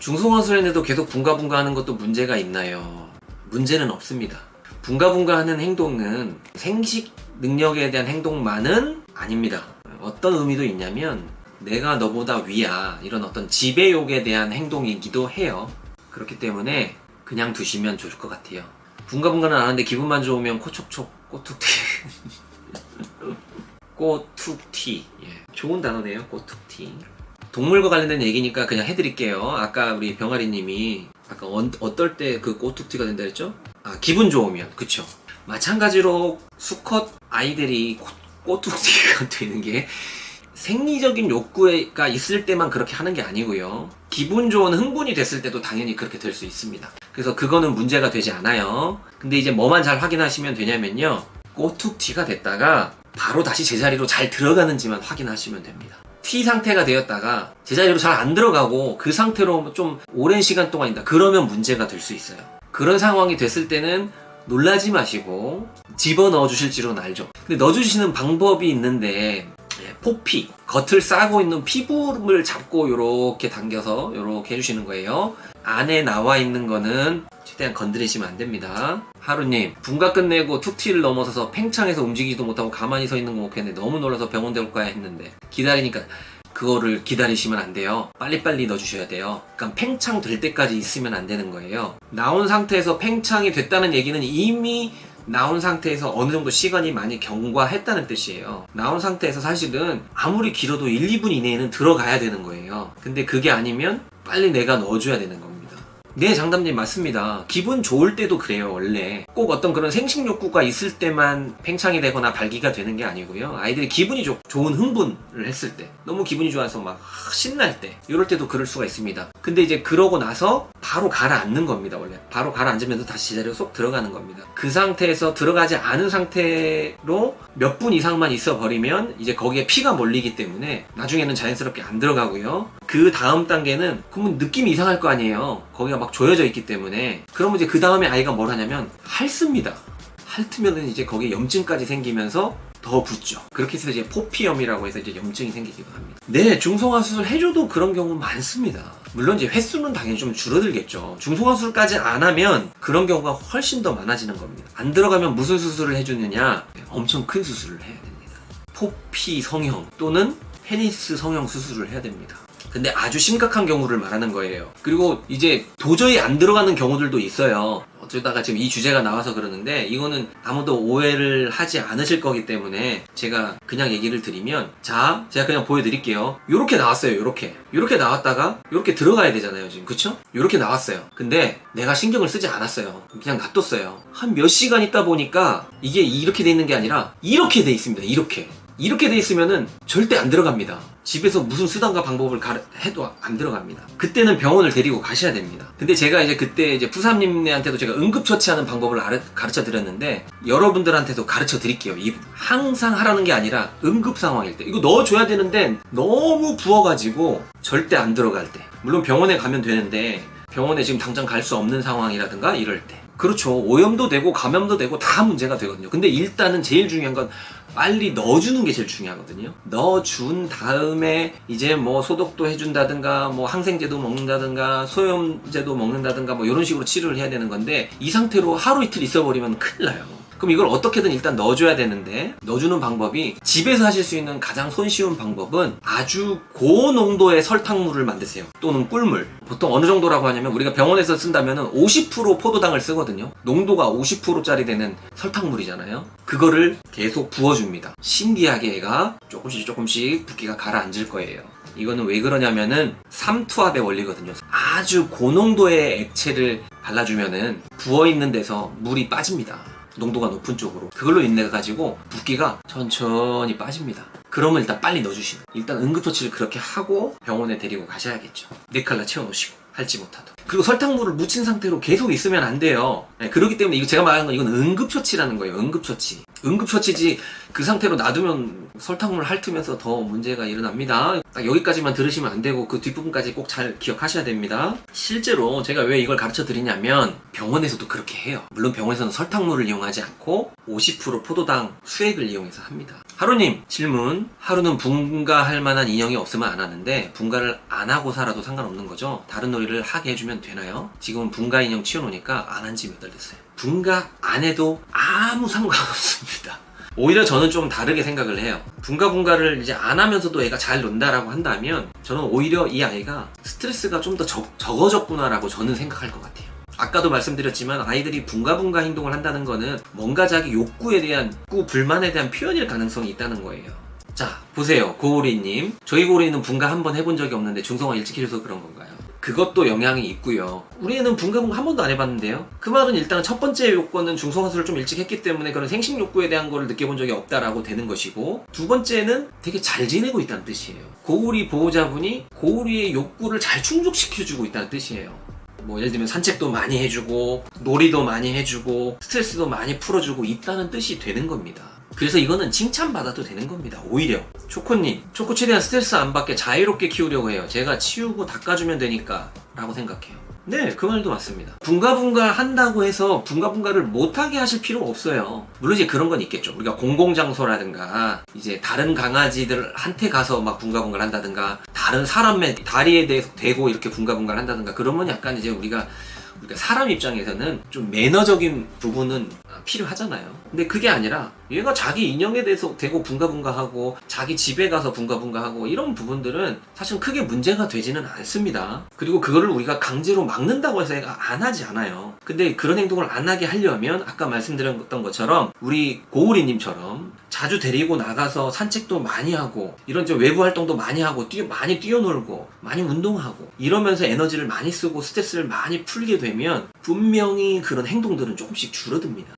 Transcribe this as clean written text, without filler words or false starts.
중성화술인데도 계속 붕가붕가 하는 것도 문제가 있나요? 문제는 없습니다. 붕가붕가 하는 행동은 생식 능력에 대한 행동만은 아닙니다. 어떤 의미도 있냐면 내가 너보다 위야, 이런 어떤 지배욕에 대한 행동이기도 해요. 그렇기 때문에 그냥 두시면 좋을 것 같아요. 붕가붕가는 안 하는데 기분만 좋으면 코촉촉 꼬툭튀 꼬툭튀, 예, 좋은 단어네요. 꼬툭튀. 동물과 관련된 얘기니까 그냥 해드릴게요. 아까 우리 병아리님이 아까 어떨 때 그 꼬툭튀가 된다 했죠? 아, 기분 좋으면. 그쵸. 마찬가지로 수컷 아이들이 꼬툭튀가 되는 게 생리적인 욕구가 있을 때만 그렇게 하는 게 아니고요. 기분 좋은 흥분이 됐을 때도 당연히 그렇게 될 수 있습니다. 그래서 그거는 문제가 되지 않아요. 근데 이제 뭐만 잘 확인하시면 되냐면요, 꼬툭튀가 됐다가 바로 다시 제자리로 잘 들어가는지만 확인하시면 됩니다. T 상태가 되었다가 제자리로 잘 안 들어가고 그 상태로 좀 오랜 시간 동안 있다, 그러면 문제가 될 수 있어요. 그런 상황이 됐을 때는 놀라지 마시고 집어넣어 주실지로는 알죠. 근데 넣어주시는 방법이 있는데, 포피, 겉을 싸고 있는 피부를 잡고 요렇게 당겨서 요렇게 해주시는 거예요. 안에 나와 있는 거는 최대한 건드리시면 안 됩니다. 하루님, 분가 끝내고 툭튀를 넘어서서 팽창해서 움직이지도 못하고 가만히 서 있는 거 못했는데 너무 놀라서 병원 데려올까 했는데, 기다리니까 그거를 기다리시면 안 돼요. 빨리빨리 넣어주셔야 돼요. 그러니까 팽창 될 때까지 있으면 안 되는 거예요. 나온 상태에서 팽창이 됐다는 얘기는 이미 나온 상태에서 어느 정도 시간이 많이 경과했다는 뜻이에요. 나온 상태에서 사실은 아무리 길어도 1, 2분 이내에는 들어가야 되는 거예요. 근데 그게 아니면 빨리 내가 넣어줘야 되는 겁니다. 네, 장담님 맞습니다. 기분 좋을 때도 그래요. 원래 꼭 어떤 그런 생식 욕구가 있을 때만 팽창이 되거나 발기가 되는 게 아니고요. 아이들이 기분이 좋은 흥분을 했을 때, 너무 기분이 좋아서 막 신날 때, 이럴 때도 그럴 수가 있습니다. 근데 이제 그러고 나서 바로 가라앉는 겁니다. 원래 바로 가라앉으면서 다시 제자리로 쏙 들어가는 겁니다. 그 상태에서 들어가지 않은 상태로 몇 분 이상만 있어 버리면 이제 거기에 피가 몰리기 때문에 나중에는 자연스럽게 안 들어가고요. 그 다음 단계는 그러면 느낌이 이상할 거 아니에요. 거기가 막 조여져 있기 때문에. 그러면 이제 그 다음에 아이가 뭘 하냐면 핥습니다. 핥으면은 이제 거기에 염증까지 생기면서 더 붓죠. 그렇게 해서 이제 포피염이라고 해서 이제 염증이 생기기도 합니다. 네, 중성화 수술 해줘도 그런 경우 많습니다. 물론 이제 횟수는 당연히 좀 줄어들겠죠. 중성화 수술까지 안 하면 그런 경우가 훨씬 더 많아지는 겁니다. 안 들어가면 무슨 수술을 해주느냐? 엄청 큰 수술을 해야 됩니다. 포피 성형 또는 페니스 성형 수술을 해야 됩니다. 근데 아주 심각한 경우를 말하는 거예요. 그리고 이제 도저히 안 들어가는 경우들도 있어요. 어쩌다가 지금 이 주제가 나와서 그러는데, 이거는 아무도 오해를 하지 않으실 거기 때문에 제가 그냥 얘기를 드리면, 자, 제가 그냥 보여드릴게요. 요렇게 나왔어요. 요렇게 나왔다가 요렇게 들어가야 되잖아요, 지금. 그쵸? 요렇게 나왔어요. 근데 내가 신경을 쓰지 않았어요. 그냥 놔뒀어요. 한 몇 시간 있다 보니까 이게 이렇게 돼 있는 게 아니라 이렇게 돼 있습니다. 이렇게 돼 있으면은 절대 안 들어갑니다. 집에서 무슨 수단과 방법을 해도 안 들어갑니다. 그때는 병원을 데리고 가셔야 됩니다. 근데 제가 이제 그때 이제 부사님한테도 제가 응급처치하는 방법을 가르쳐 드렸는데, 여러분들한테도 가르쳐 드릴게요. 항상 하라는 게 아니라 응급 상황일 때 이거 넣어줘야 되는데 너무 부어가지고 절대 안 들어갈 때, 물론 병원에 가면 되는데 병원에 지금 당장 갈 수 없는 상황이라든가 이럴 때, 그렇죠. 오염도 되고 감염도 되고 다 문제가 되거든요. 근데 일단은 제일 중요한 건 빨리 넣어주는 게 제일 중요하거든요. 넣어준 다음에 이제 뭐 소독도 해준다든가, 뭐 항생제도 먹는다든가, 소염제도 먹는다든가, 뭐 이런 식으로 치료를 해야 되는 건데, 이 상태로 하루 이틀 있어버리면 큰일 나요. 그럼 이걸 어떻게든 일단 넣어줘야 되는데, 넣어주는 방법이 집에서 하실 수 있는 가장 손쉬운 방법은 아주 고농도의 설탕물을 만드세요. 또는 꿀물. 보통 어느 정도라고 하냐면, 우리가 병원에서 쓴다면 50% 포도당을 쓰거든요. 농도가 50%짜리 되는 설탕물이잖아요. 그거를 계속 부어줍니다. 신기하게 애가 조금씩 붓기가 가라앉을 거예요. 이거는 왜 그러냐면은 삼투압의 원리거든요. 아주 고농도의 액체를 발라주면은 부어있는 데서 물이 빠집니다. 농도가 높은 쪽으로. 그걸로 인해 가지고 붓기가 천천히 빠집니다. 그러면 일단 빨리 넣어주시면, 일단 응급처치를 그렇게 하고 병원에 데리고 가셔야겠죠. 4칼라 채워놓으시고, 할지 못하도. 그리고 설탕물을 묻힌 상태로 계속 있으면 안 돼요. 네, 그렇기 때문에 이거 제가 말하는 건 이건 응급처치라는 거예요. 응급처치지 그 상태로 놔두면 설탕물 핥으면서 더 문제가 일어납니다. 딱 여기까지만 들으시면 안 되고 그 뒷부분까지 꼭 잘 기억하셔야 됩니다. 실제로 제가 왜 이걸 가르쳐 드리냐면, 병원에서도 그렇게 해요. 물론 병원에서는 설탕물을 이용하지 않고 50% 포도당 수액을 이용해서 합니다. 하루님 질문. 하루는 분가할 만한 인형이 없으면 안 하는데 분가를 안 하고 살아도 상관없는 거죠? 다른 소리를 하게 해주면 되나요? 지금은 분가 인형 치워놓으니까 안 한 지 몇 달 됐어요. 분가 안 해도 아무 상관없습니다. 오히려 저는 좀 다르게 생각을 해요. 분가를 이제 안 하면서도 애가 잘 논다라고 한다면 저는 오히려 이 아이가 스트레스가 좀 더 적어졌구나라고 저는 생각할 것 같아요. 아까도 말씀드렸지만 아이들이 분가 행동을 한다는 거는 뭔가 자기 욕구에 대한 불만에 대한 표현일 가능성이 있다는 거예요. 자, 보세요. 고우리님. 저희 고우리는 분가 한번 해본 적이 없는데 중성화 일찍 해줘서 그런 건가요? 그것도 영향이 있고요. 우리 애는 분가 한 번도 안 해봤는데요. 그 말은 일단 첫 번째 요건은 중성화술을 좀 일찍 했기 때문에 그런 생식 욕구에 대한 거를 느껴본 적이 없다라고 되는 것이고, 두 번째는 되게 잘 지내고 있다는 뜻이에요. 고우리 보호자분이 고우리의 욕구를 잘 충족시켜주고 있다는 뜻이에요. 뭐 예를 들면 산책도 많이 해주고 놀이도 많이 해주고 스트레스도 많이 풀어주고 있다는 뜻이 되는 겁니다. 그래서 이거는 칭찬받아도 되는 겁니다. 오히려 초코님, 초코 최대한 스트레스 안 받게 자유롭게 키우려고 해요. 제가 치우고 닦아주면 되니까 라고 생각해요. 네, 그 말도 맞습니다. 분가 한다고 해서 분가를 못하게 하실 필요 없어요. 물론 이제 그런 건 있겠죠. 우리가 공공장소라든가 이제 다른 강아지들한테 가서 막 분가를 한다든가 다른 사람의 다리에 대고 이렇게 분가를 한다든가 그러면 약간 이제 우리가 사람 입장에서는 좀 매너적인 부분은 필요하잖아요. 근데 그게 아니라 얘가 자기 인형에 대해서 대고 분가하고 자기 집에 가서 분가하고 이런 부분들은 사실 크게 문제가 되지는 않습니다. 그리고 그거를 우리가 강제로 막는다고 해서 얘가 안 하지 않아요. 근데 그런 행동을 안 하게 하려면 아까 말씀드렸던 것처럼 우리 고우리님처럼 자주 데리고 나가서 산책도 많이 하고 이런 좀 외부 활동도 많이 하고 많이 뛰어놀고 많이 운동하고 이러면서 에너지를 많이 쓰고 스트레스를 많이 풀게 되면 분명히 그런 행동들은 조금씩 줄어듭니다.